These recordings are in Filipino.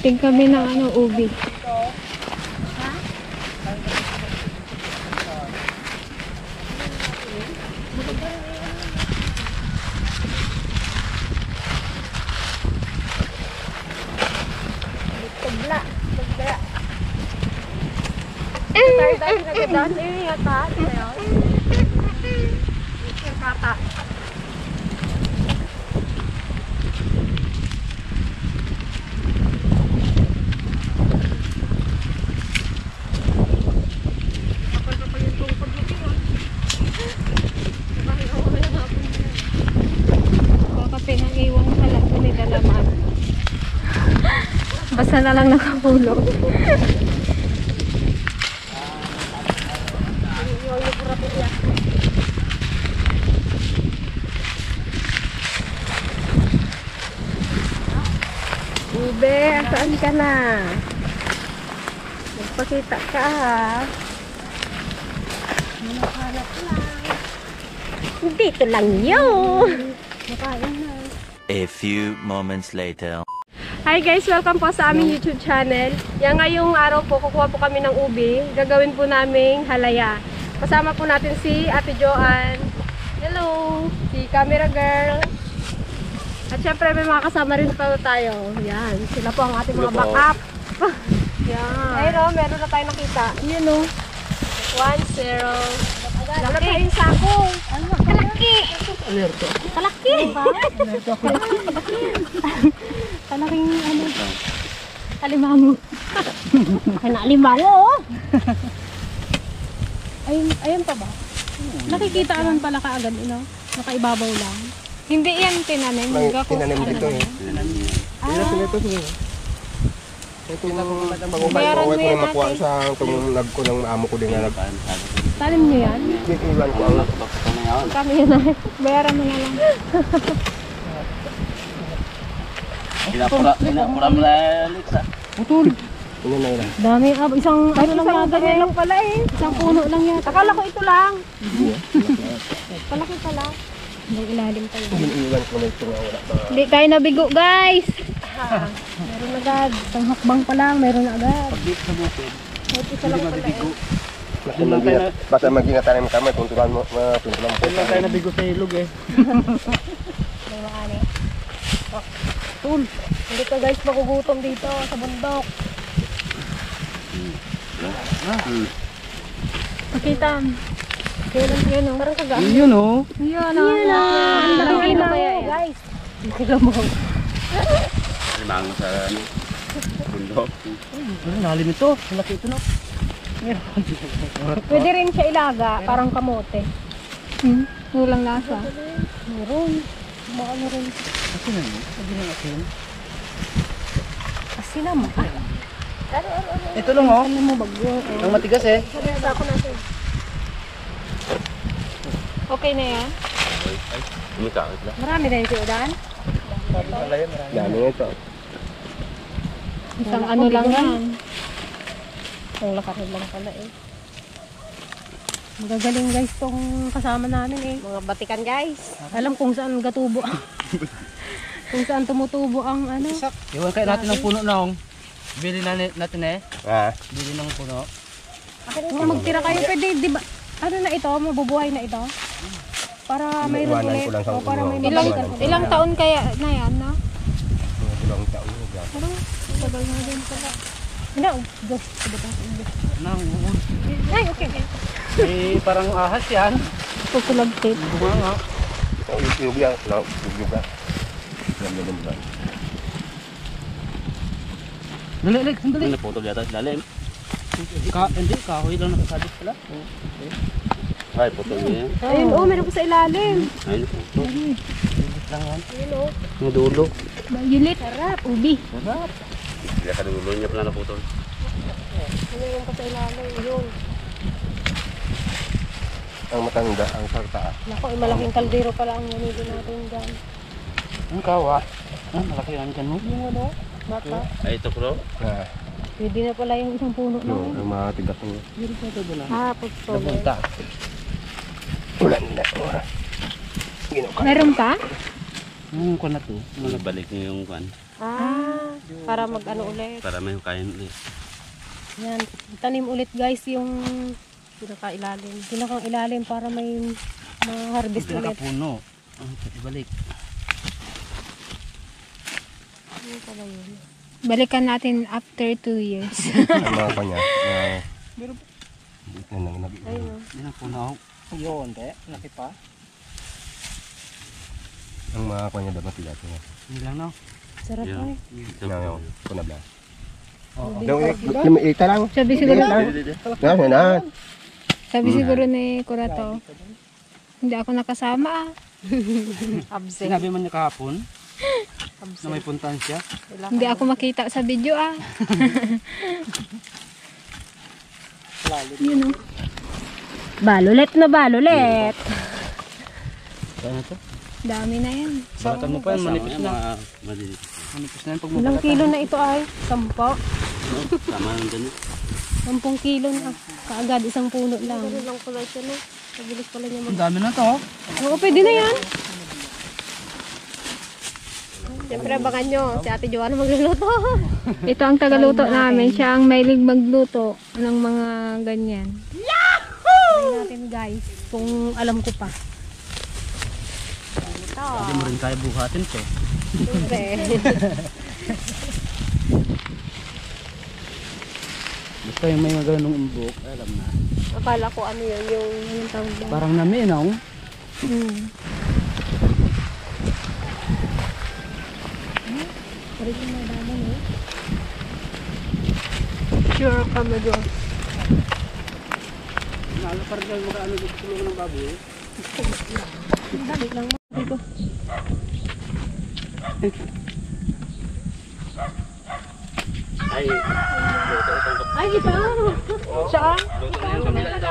Waiting kami ng ano, ubi. Tugla. Tugla. Tayo dahil nagandaan. Ayun yata. Yung kata. Pinang-iwang pala ito ni Dalaman. Basta na lang nakahulog. Ube, saan ka na? Magpakita ka ha. Hanap lang. Dito lang yun. Makain na. A few moments later. Hi guys, welcome po sa aming YouTube channel. Yan ngayong araw po, kukuha po kami ng ubi. Gagawin po naming halaya. Kasama po natin si Ate Joanne. Hello! Si Camera Girl. At syempre may mga kasama rin pa tayo. Yan, sila po ang ating mga backup. Yan. Ayun o, meron na tayo nakita. Yan o. 1-0. Lalo pa yung sako. Kalaki! Kalaki! Talaking ano, alimango. Alimango oh! Ayun pa ba? Nakikita naman pala kaagad, nakaibabaw lang. Hindi yan tinanim. Tinanim dito eh. Ito na pag-upay ko na makuha sa tumunag ko ng amo ko din na Talim nyo yan? iwan ko ang Kami yun na. Bayaran mo na lang. Pinapura mo na Alexa. Putol. Ano na yun? Dami. Isang ano lang yata ganyan lang pala eh. Isang puno lang yata. Akala ko ito lang. Palaki pala. May ilalim pa yun. Iwan ko na ito nga wala pa. Hindi tayo nabigo guys. Meron agad. Isang hakbang pa lang. Meron na agad. Isa lang pala eh. Basta mag-inatanim kami, tuntulan mo, tuntulan mo. Kailan tayo nabigo sa ilog eh. May makani. Tul. Hindi ka guys magugutom dito sa bundok. Pakita. Kailan yun oh. Parang kaga. Yun oh. Yun oh. Ang laki na kaya yan. Guys. Alimango sa bundok. Lalim ito. Malaki ito no. Pwede rin siya ilaga. Parang kamote. Walang lasa. Meron. Baka na rin. Kasi na yun. Sabi na asin. Kasi naman. Ito lang oh. Ano mo bagyo? Ang matigas eh. Sabi na ako natin. Okay na yan? Umikakit lang. Marami na yung siudan? Dami ito. Isang ano lang yan. Ang lakas lang pala eh. Magagaling guys tong kasama namin eh. Mga batikan guys. Alam kung saan gatubo. Kung saan tumutubo ang ano. Iwan kayo natin ng puno na oh. Bili na natin eh. Bili ng puno. Kung magtira kayo pwede, di ba? Ano na ito? Mabubuhay na ito? Para may Iwanan ulit. ko lang sa O para may ulo. ilang taon kaya na yan, no? Mga ilang taon mo ga. Parang tagal na din pala. Hindi, Diyos. Nang uod. Ay, okay. Eh, parang ahas yan. Kukulag tape. Bumanga. Yung yan, yung ga. Lalim ba? Dali, sandali. May naputol yata sa lalim. Hindi, kahoy lang nakasabit pala. Ay, putol niya yan. Ayun oh, meron po sa ilalim. Ay, naputol. Lang yan. Ayun oh. Yung dulo. Yulit. Sarap. Ubi. Sarap. Kaya sa dulo niya pala naputol. Ano yung pa sa ilalim? Yun. Ang matanda, ang sarta. Naku, malaking kaldero pala ang nilili natin dyan. Ang kawa. Malaki yan dyan mo. Yung ano, bata. Ay, ito bro. Pwede na pala yung isang puno na. Ang mga tigas mo. Pagsolar. Nabunta. Ulan na. Meron ka? Yung ko na to. Balik niyo yung kan. Ah. Para mag-ano ulit. Para may kain ulit. Yan. Tanim ulit guys yung pinakailalim. Pinakang ilalim para may ma-harvest ulit. Pinakapuno. Ibalik. Ano pala yun? Balikan natin after 2 years. Ang mga kanya. Ayun o. Yan ang puno. Yun, te. Laki pa. Ang mga kanya dapat tigat niya. Hindi lang, no? Sarap Yan. ay. Ngayon, kunab na. Oo. Ita lang. Sabi siguro, Na. sabi siguro ni Kurato, hindi ako nakasama ah. Absent. Sinabi man niya kahapon na may puntahan siya. Hindi ako makita sa video ah. Yun oh. Balulet na balulet. Saan na to? Dami na yan. Balatan mo pa yan, manipis na. Maliliit. Manipis na yan pag Ilang mabalatan. kilo na ito ay? 10. No? Tama lang ganun. 10 kilo na. Kaagad isang puno lang. Pero lang pala siya no. Mabilis pala niya Ang dami na to. Oo, pwede na yan. Siyempre abangan nyo, si Ate Joanna magluluto. Ito ang tagaluto namin. Siya ang mahilig magluto ng mga ganyan. Tingnan natin guys, kung alam ko pa. Ito. Hindi mo rin kaya buhatin to. Siyempre. Basta yung may mga ganung umbok, alam na. Akala ko ano yun, yung tawag doon. Parang naminaw. Parang yung nalaman eh. Sure kami doon. Nalo pa rin yung ano dito tulungan ng baboy. Dali lang mo. Dito. Ay, luto itong kapatid. Ay, ito! Saan? Luto na yung kabila ito.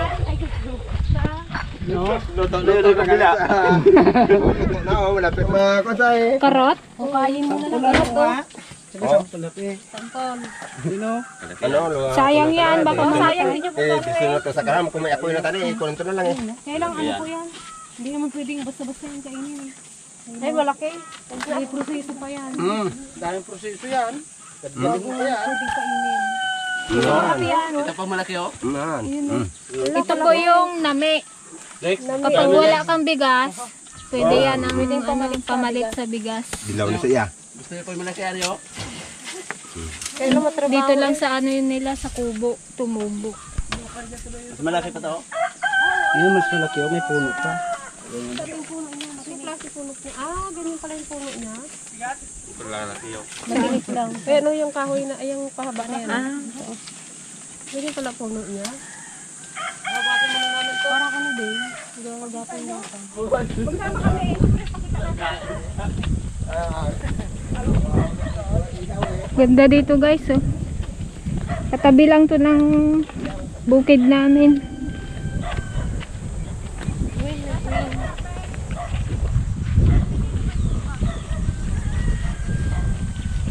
Saan? No? Luto na yung kabila. No, wala pa mga kasay. Karot? O kain mo na lang karot to. Sige, sampol na eh. Sampol. Sino? Ano, Sayang yan. Baka Sayang din yung gusto na to sa karam. Kung may apoy na tani, kunin to na lang eh. Kailang ano po yan? Hindi naman pwedeng basta-basta yung kainin. Ay, malaki. May proseso pa yan. Daming proseso yan. Bago pwedeng kainin. Ito pa malaki oh. Man. Ito po yung nami. Next. Kapag wala kang bigas, pwede yan ang pamalit sa bigas. Dilaw na sa iya. Gusto niyo po yung malaki ari oh. Kailan matrabaho? Dito lang sa ano yun nila, sa kubo, tumubo. Mas malaki pa to. Yan, mas malaki oh. May puno pa. Yung puno niya, yung klase puno niya. Ah, ganyan pala yung puno niya. Malaki oh. Maliit lang. Eh, ano yung kahoy na, ay yung pahaba na yan. Ah, Ganyan pala puno niya. parang ano din. Hindi ako magapon niya. Ganda dito guys oh. Katabi lang to ng bukid namin.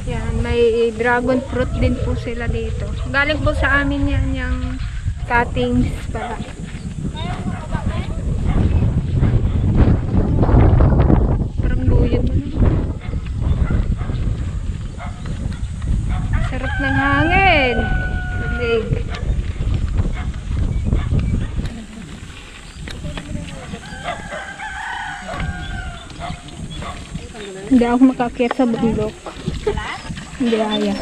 Yan, may dragon fruit din po sila dito. Galing po sa amin yan, yung cuttings pala. Parang luyan mo na. Sarap ng hangin. Lig. Hindi ako makakyat sa bundok. Hindi kaya.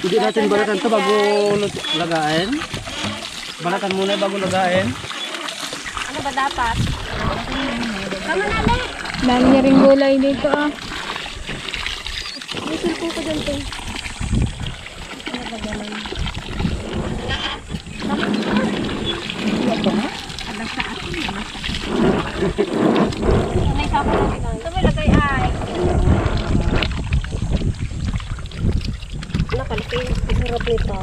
Hindi natin balatan to bago lagain. Balatan muna bago lagain. Ano ba dapat? Dami niya rin gulay dito ah. May sulpo ko dyan, te. May sapo na ito. Ito may lagay ay. Nakalaki. Sarap nito.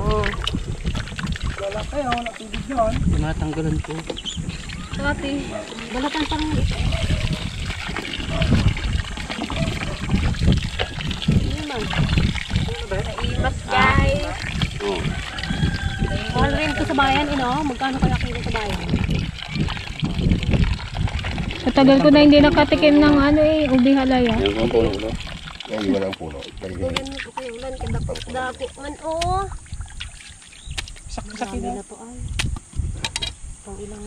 Wala kayo, wala tubig yun. Tinatanggalan ko. Ate, balatan pang Naimas guys. Mahal rin ito sa bayan, magkano kaya kilo sa bayan? Matagal ko na hindi nakatikim ng ano eh, ubi halaya. Yung puno ko. Naiiwan ang puno. Ganyan mo po kayo ulan. Kadako man. Oo. Sakit na to ay. Pang ilang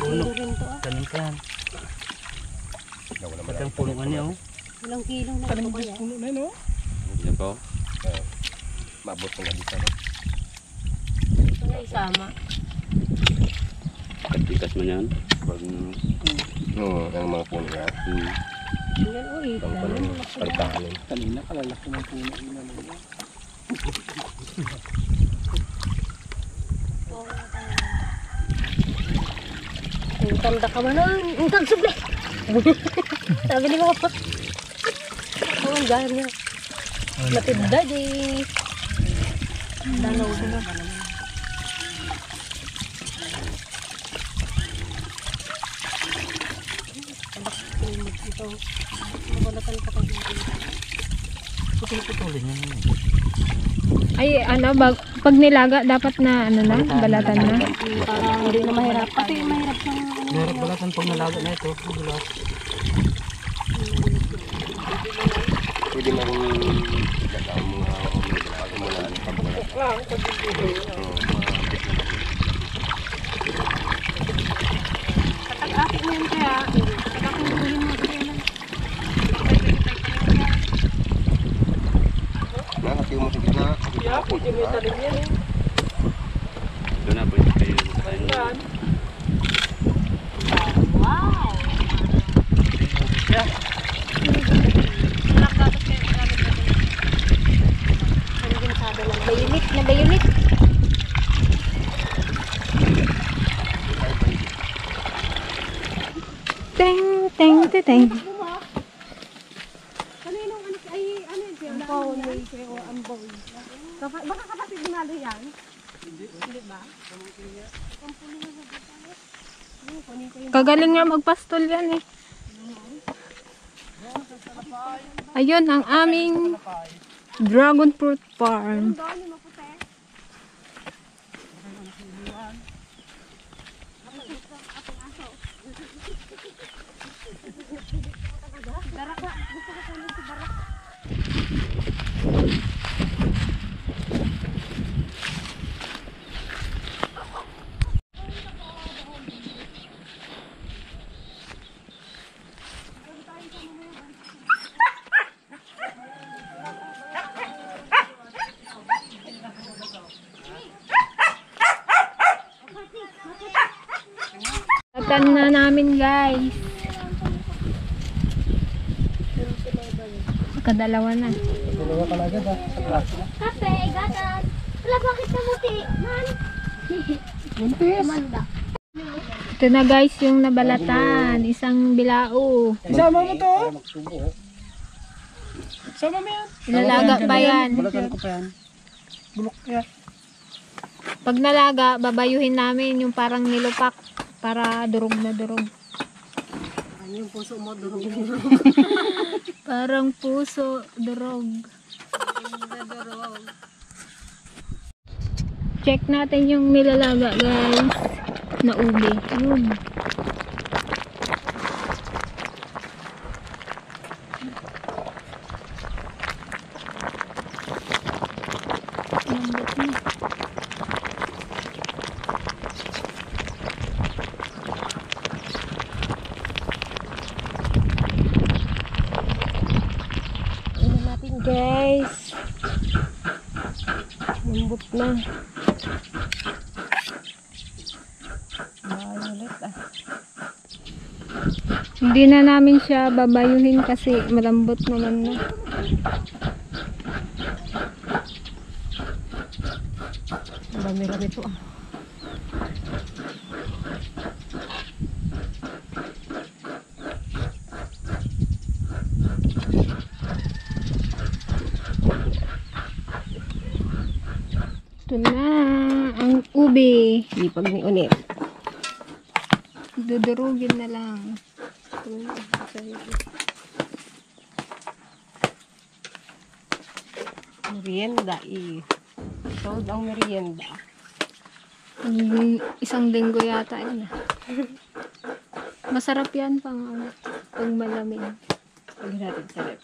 kilo rin to ah. Tanim ka yan. Nawala Ito ang pulungan niya oh. Ilang kilo na ito kaya. Yan po. Maabot ko na dito. Ito na isama. Katikas mo yan. Pag... Oo, ang mga puno yan. Yan o ito. Ang puno, pagkakalin. Kanina kalalaki ng puno. Ang tanda ka man ang tagsubli. Sabi ni mo. Oh, ang gana. Matibda di. Dalaw na. Ito. Mabalatan ka pa dito. Putulin yan. Ay, ano, pag nilaga, dapat na, ano na, balatan na. Parang hindi na mahirap. Kasi mahirap siyang Meron balatan pag nalaga na ito. Bulat. Pwede na rin gagawin mga pagmulaan ng pagmulaan. Katag-ati mo yun kaya. Katag-ati mo kaya. Nakatiw mo sa gitna. Doon na po yung kayo sa tayo. Wow! Nabayunit. Teng, teng, teng, teng. Kaninong anak ay ano yun siya? Ambaw ni siya o ambaw. Baka kapatid ni Malo yan? Hindi ba? Kagaling nga magpastol yan eh. Ayun, ang aming dragon fruit farm. Latan na namin guys. Kadalawa na. Kape, gatas. Wala, bakit kamuti? Man. Muntis. Manda. Ito na guys yung nabalatan. Isang bilao. Isama mo to. Sama mo yan. Ilalaga pa yan. Balatan ko pa yan. Bulok yan. Pag nalaga, babayuhin namin yung parang nilupak para durog na durog. Ano yung puso mo? Durog. Parang puso, durog. Check natin yung nilalaga guys na ubi. Yun. Lambot na. Ina natin guys. Lambot na. Violet ah. Hindi na namin siya babayuhin kasi malambot naman na. Dami-rami po ah. Ito na ang ubi. Ipag ni Unit. Dudurugin na lang. Merienda eh. Sold ang merienda. Isang linggo yata yun. Masarap yan pang ano, pag malamig. Pag natin sa rep.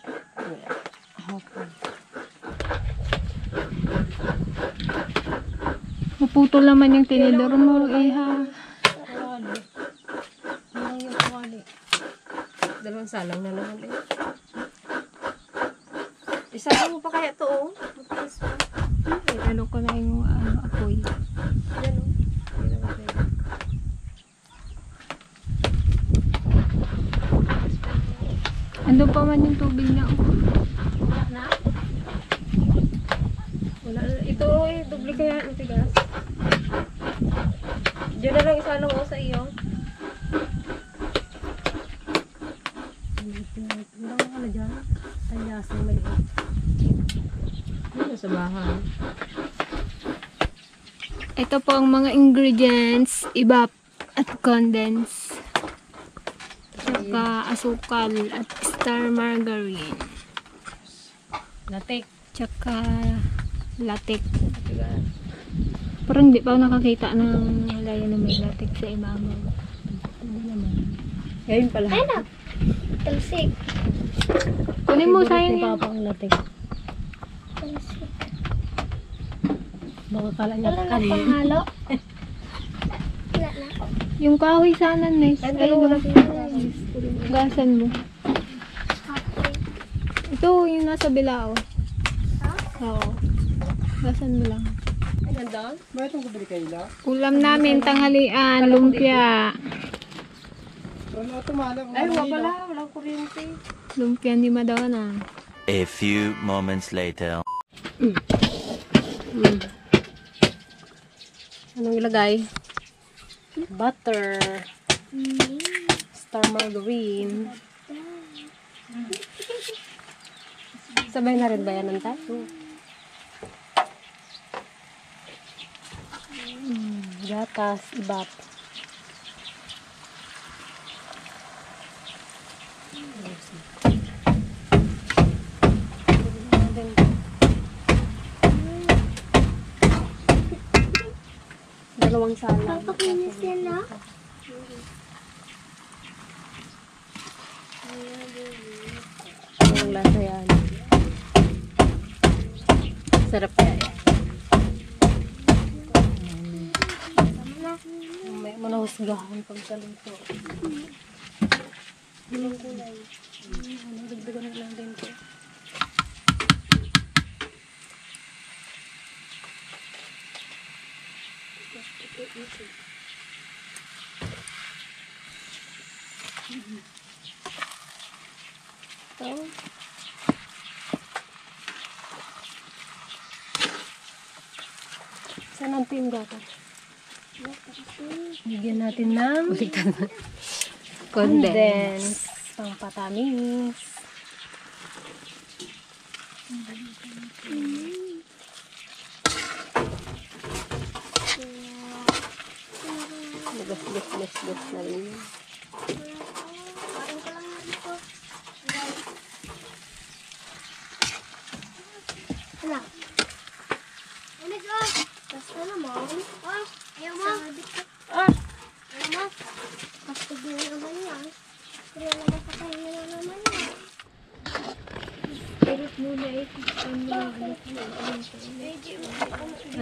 Maputol naman yung tinidor mo, Iha. Dalawang salang na naman eh. Isa mo pa kaya to oh. Matigas pa. Ano ko na yung apoy. Yan oh. Hindi naman pwede. Andun pa man yung tubig niya. Oh. Wala na? Wala na. Ito eh, doble kaya matigas. Diyan na lang isa lang ako sa iyo. Ang ka na dyan. Tanyasang maliit. Ano sa bahay? Ito po ang mga ingredients, ibap at condense. Tsaka asukal at star margarine. Latik. Tsaka latik. Parang di pa ako nakakita ng halaya na may latik sa ibabaw. Hindi naman. Ngayon pala. Talsik. Kunin mo, sayang yan. Papang latik. Talsik. Baka kala niya Wala na kanin. panghalo. Wala na. Yung kahoy sana, nice. Ay, Ay, wala gasan mo. Okay. Ito, yung nasa bilao. Oo. Gasan mo lang. Ayan doon? Bakit ang gabili kayo na? Ulam namin, tanghalian, lumpia. Wala tumala. Ay, wala pala. Walang kuryente. Lumpia ni Madonna. A few moments later. Anong ilagay? Butter. Star margarine. Sabay na rin ba yan ng tayo? Gatas, ibap. Dalawang salang. Papakinis yan na. Ang lasa yan. Sarap kaya yan. May manahusgahan pagkaluto. Ilang kulay. Dagdagan na lang din ko. Ito. Saan ang team gata? Bigyan natin ng condense. Pang patamis. Gas na rin. Wala. Ano ka? Basta naman. Oh, ayaw mo. Ayaw mo. Basta din naman yan. Kaya naman patayin na naman yan.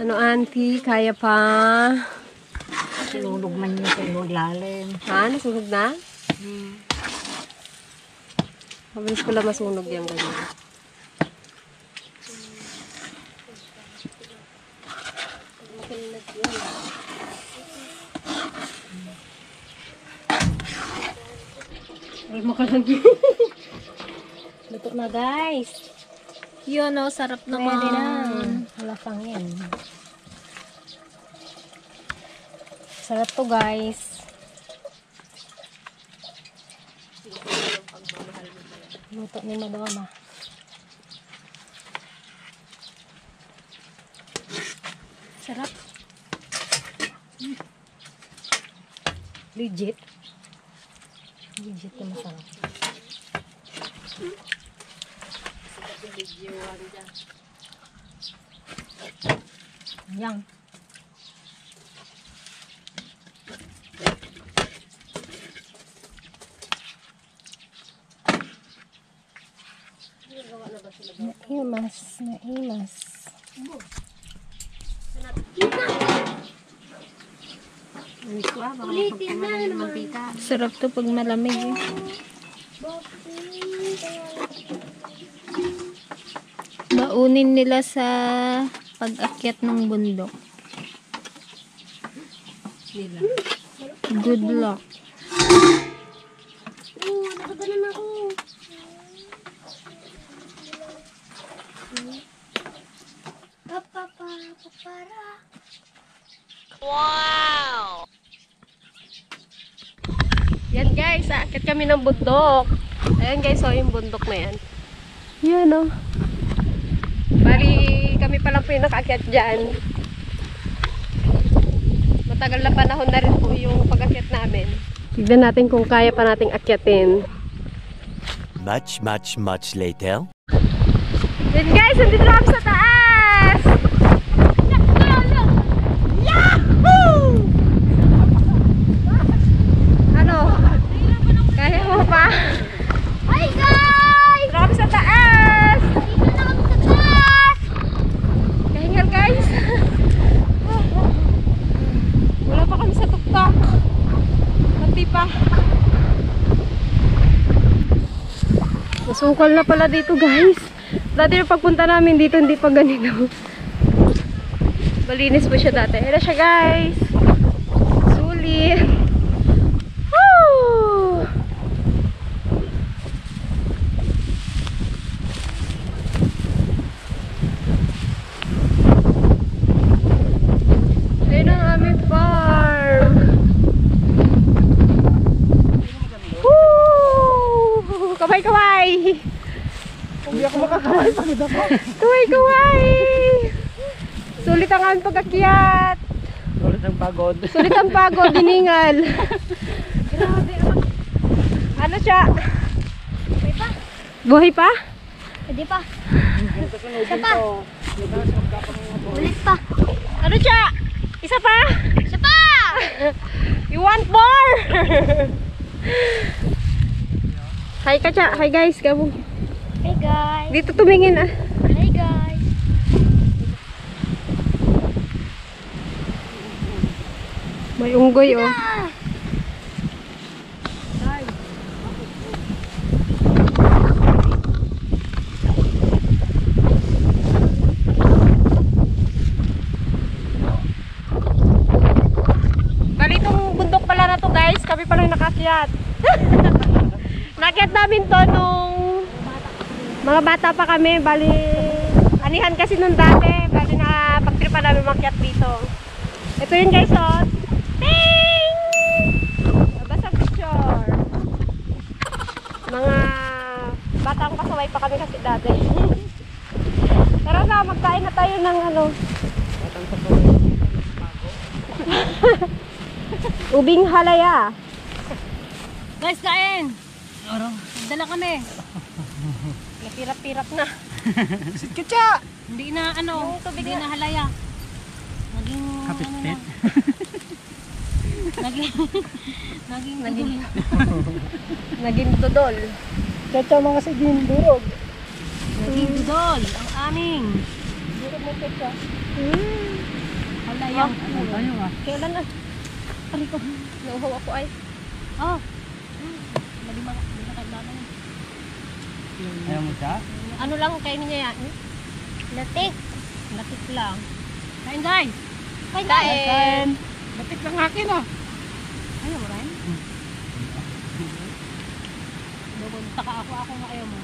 Ano, auntie? Kaya pa? Sunog man niya sa ilalim. Ha? Nasunog na? Mabilis ko lang masunog yan ganyan. Ay, makalagi. Luto na, guys. Yun, oh, sarap naman. Pwede na. Halasang yan. Sarap to, guys. Luto ni Madonna. Sarap. Legit. Legit na masarap. Yang. Imas na imas. Ulitin na naman. Sarap to pag malamig eh. Baunin nila sa pag-akyat ng bundok. Good luck. Oo, nakaganan ako. Papara. Yan guys, aakyat kami ng bundok. Ayan guys, so yung bundok na yan. Yan o. Bali, kami pa lang po yung nakaakyat dyan. Matagal na panahon na rin po yung pag-akyat namin. Tignan natin kung kaya pa nating akyatin. Much later. Yan guys, nandito na kami sa taas! Yahoo! Ano? Kaya mo pa? Hi guys! Dito kami sa taas! Dito na kami sa taas! Kahingal guys! Wala pa kami sa tuktok. Pati pa. Nasukal na pala dito guys. Dati yung pagpunta namin dito hindi pa ganito. Malinis po siya dati. Ayan na siya guys. Sulit. Woo! Ayan ang aming farm. Woo! Kaway-kaway! Hindi ako makakaway pagod ako. Kaway-kaway! Sulit ang aming pag-akyat. Ulit ang pagod. Sulit ang pagod, diningal. Grabe. Ano siya? May pa? Buhay pa? Pwede pa. Isa pa. Ulit pa. Ano siya? Isa pa? Isa pa! You want more? Hi ka siya. Hi guys. Gabo. Hey guys! Dito tumingin ah. Hey guys! May unggoy oh. Ah! Bali itong bundok pala na to guys. Kami pala yung nakakyat. Nakyat namin to nung mga bata pa kami. Bali anihan kasi nung dati. Bali na pagtripa namin makyat dito. Ito yun guys oh. Ting! Basta picture. Mga batang pasaway pa kami kasi dati. Tara na, magkain na tayo ng ano. Ubing halaya. Guys, kain! Dala kami. Napirap-pirap na. Kitsa! Hindi na ano, hindi na halaya. Naging Kapit-pit. naging Naging tudol. Kitsa mga sigin, durog. naging budol ang aming halaya. Ano tayo ah? Kailan na? Ano ko? Nauhaw ako ay. Oh. Mali na kailangan. Ayaw mo siya? Ano lang kainin niya yan? Latik! Latik lang. Kain guys! Kain! Batik lang akin ah. Ayaw mo rin? Taka ako nga ayaw mo.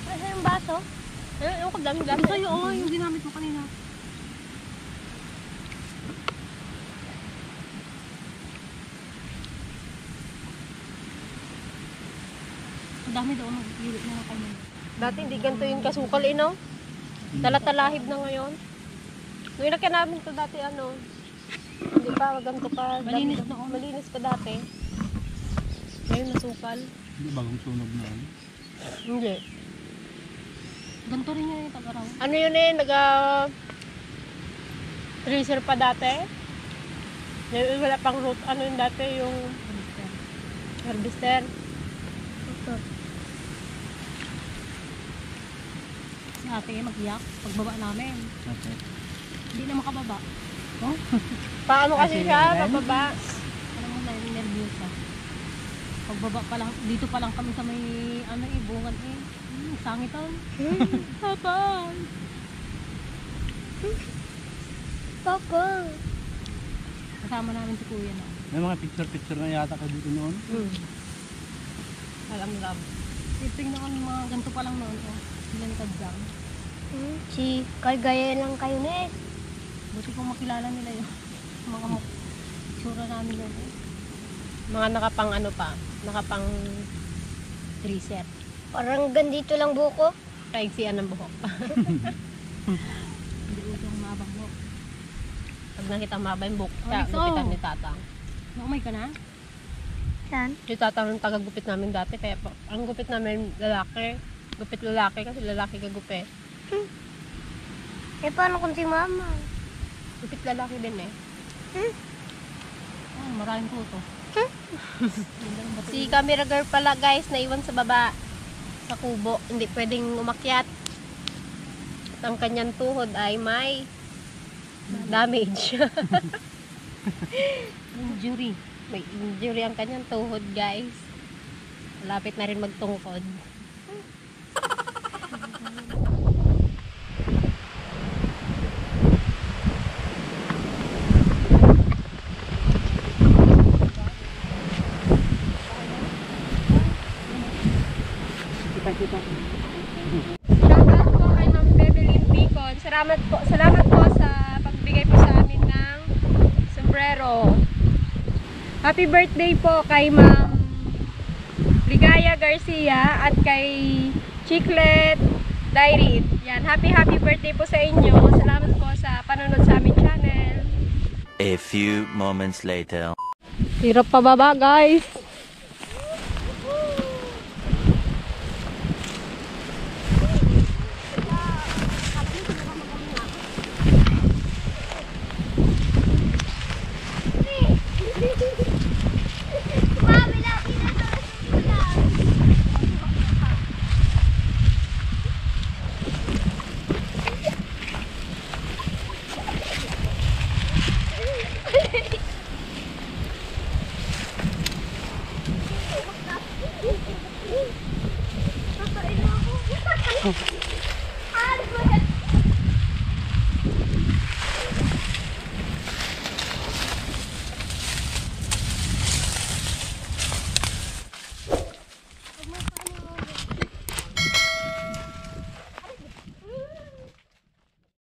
Ay, yung baso? Ay, yung dami-dami. Ito sa'yo, oh, yung ginamit mo kanina. Ang dami daw, nag-ilit na nga kami. Dati hindi ganito yung kasukal eh, no? Talatalahib na ngayon. Nung inakya namin to dati ano, hindi pa, ganito pa. Malinis dati- noon. Malinis pa dati. Ngayon nasukal. Hindi bagong sunog na yan. Hindi. Ganito rin yan yung tag-araw. Ano yun eh, freezer pa dati. Ngayon wala pang root. Ano yun dati, yung harvester. ate mag-iyak pagbaba namin. Okay. Hindi na makababa. Paano kasi siya? Pababa. Alam mo na, nervous siya. Pagbaba pa lang, dito pa lang kami sa may, bungan sangitan. Habang. Papa. Kasama namin si kuya na. May mga picture na yata ka dito noon. Alam love. Tingnan ko yung mga ganito pa lang noon. Sila ni Kadyang. Si kagaya lang kayo na eh. Buti kong makilala nila yun. Mga tsura namin yun. Mga nakapang ano pa? Nakapang reset. Parang gandito lang buko. Kaigsian ng buhok. Hindi utong mabang mo. Pag nakita mabay yung buhok, Oh, siya, Nixo. gupitan ni Tatang. Naumay ka na? Saan? Si Tatang ang taga-gupit namin dati, kaya ang gupit namin lalaki. Gupit lalaki kasi lalaki kagupit. Eh paano kung si mama? Gupit lalaki din eh. Oh, maraming puto. Si camera girl pala guys, naiwan sa baba. Sa kubo, hindi pwedeng umakyat. At ang kanyang tuhod ay may damage. Injury. May injury ang kanyang tuhod guys. Malapit na rin magtungkod. Shoutout po kay Ma'am Bebelyn Bicon. Salamat po sa pagbigay po sa amin ng sombrero. Happy birthday po kay Ma'am Ligaya Garcia at kay Chiclet Diary. Yan, happy birthday po sa inyo. Salamat po sa panonood sa aming channel. A few moments later. Hirap pababa guys.